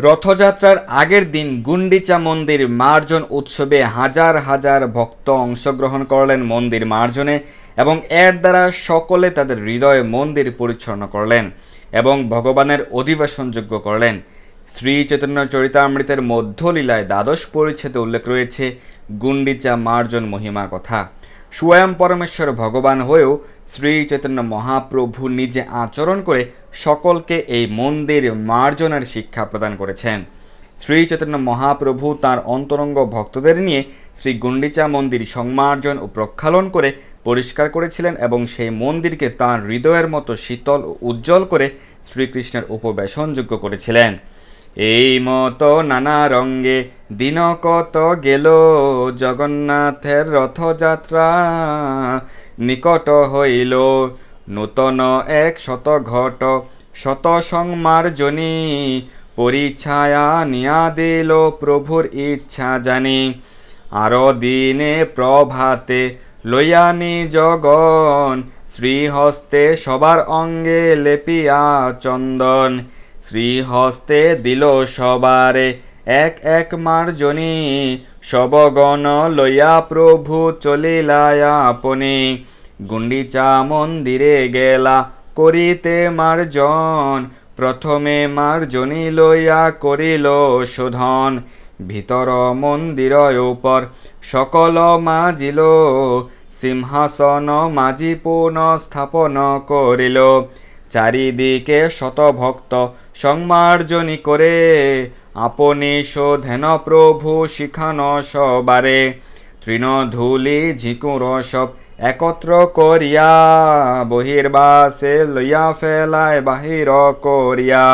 রথযাত্রার আগের দিন গুন্ডিচা মন্দির মার্জন উৎসবে হাজার হাজার ভক্ত অংশগ্রহণ করলেন মন্দির মার্জনে এবং এর দ্বারা সকলে তাদের হৃদয়ে মন্দির পরিচ্ছন্ন করলেন এবং ভগবানের অধিবেশনযোগ্য করলেন। শ্রী চৈতন্য চরিতামৃতের মধ্যলীলায় দ্বাদশ পরিচ্ছেদে উল্লেখ রয়েছে গুন্ডিচা মার্জন মহিমা কথা। স্বয়ং পরমেশ্বর ভগবান হয়েও শ্রী চৈতন্য মহাপ্রভু নিজে আচরণ করে সকলকে এই মন্দির মার্জনের শিক্ষা প্রদান করেছেন। শ্রী চৈতন্য মহাপ্রভু তাঁর অন্তরঙ্গ ভক্তদের নিয়ে শ্রী গুন্ডিচা মন্দির সংমার্জন ও প্রক্ষালন করে পরিষ্কার করেছিলেন এবং সেই মন্দিরকে তাঁর হৃদয়ের মতো শীতল ও উজ্জ্বল করে শ্রীকৃষ্ণের উপবেশনযোগ্য করেছিলেন। এই মতো নানা রঙ্গে দিন কত গেল, জগন্নাথের রথযাত্রা নিকট হইল। নূতন এক শত ঘট শত সংমার্জনী, পরিছায়া নিয়া দিল প্রভুর ইচ্ছা জানি। আরো দিনে প্রভাতে লইয়ানি জগন, শ্রীহস্তে সবার অঙ্গে লেপিয়া চন্দন। শ্রীহস্তে দিল সবারে এক এক মার্জনী, সবগণ লইয়া প্রভু চলিলায়া আপনি। গুন্ডিচা মন্দিরে গেলা করিতে মার্জন, প্রথমে মার্জনী লইয়া করিল শোধন। ভিতর মন্দির উপর সকল মাজিল, সিংহাসন মাজি পুনঃ স্থাপন করিল। চারিদিকে শতভক্ত সংমার্জনী করে, আপনি শোধেন প্রভু শিখান সবারে। তৃণধূলি ঝিকুর সব একত্র করিয়া, বহির্বাসে লইয়া ফেলায় বাহির করিয়া।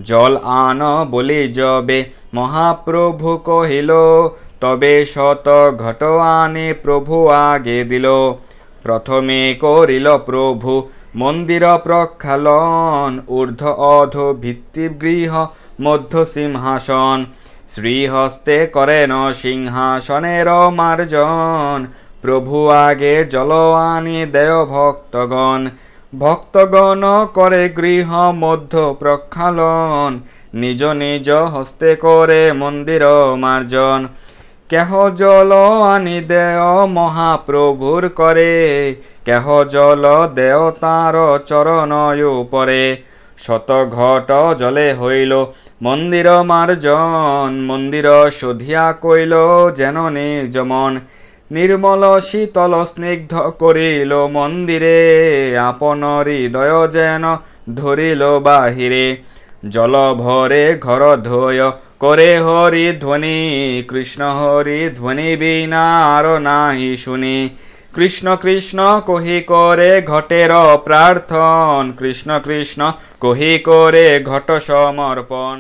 জল আন বলি যবে মহাপ্রভু কহিল, তবে শত ঘট আনি প্রভু আগে দিল। প্রথমে করিল প্রভু মন্দির প্রক্ষালন, ঊর্ধ্ব অধ ভিত্তিগৃহ মধ্য সিংহাসন। শ্রীহস্তে করেন সিংহাসনের মার্জন, প্রভু আগে জল আনি দেয় ভক্তগণ। ভক্তগণ করে গৃহ মধ্য প্রক্ষালন, নিজ নিজ হস্তে করে মন্দির মার্জন। কেহ জল আনি দেয় মহাপ্রভুর করে, কেহ জল দেয় তাঁর চরণ উপরে। শত ঘট জলে হইল মন্দির মার্জন, মন্দির শোধিয়া কইল যেন নিজমন। নির্মল শীতল স্নিগ্ধ করিল মন্দিরে, আপন হৃদয় যেন ধরিল বাহিরে। জল ভরে ঘর ধোয় করে হরি ধ্বনি, কৃষ্ণ হরি ধ্বনি বিনা আর নাহি শুনি। কৃষ্ণ কৃষ্ণ কহি করে ঘটের প্রার্থন, কৃষ্ণ কৃষ্ণ কহি করে ঘট সমর্পণ।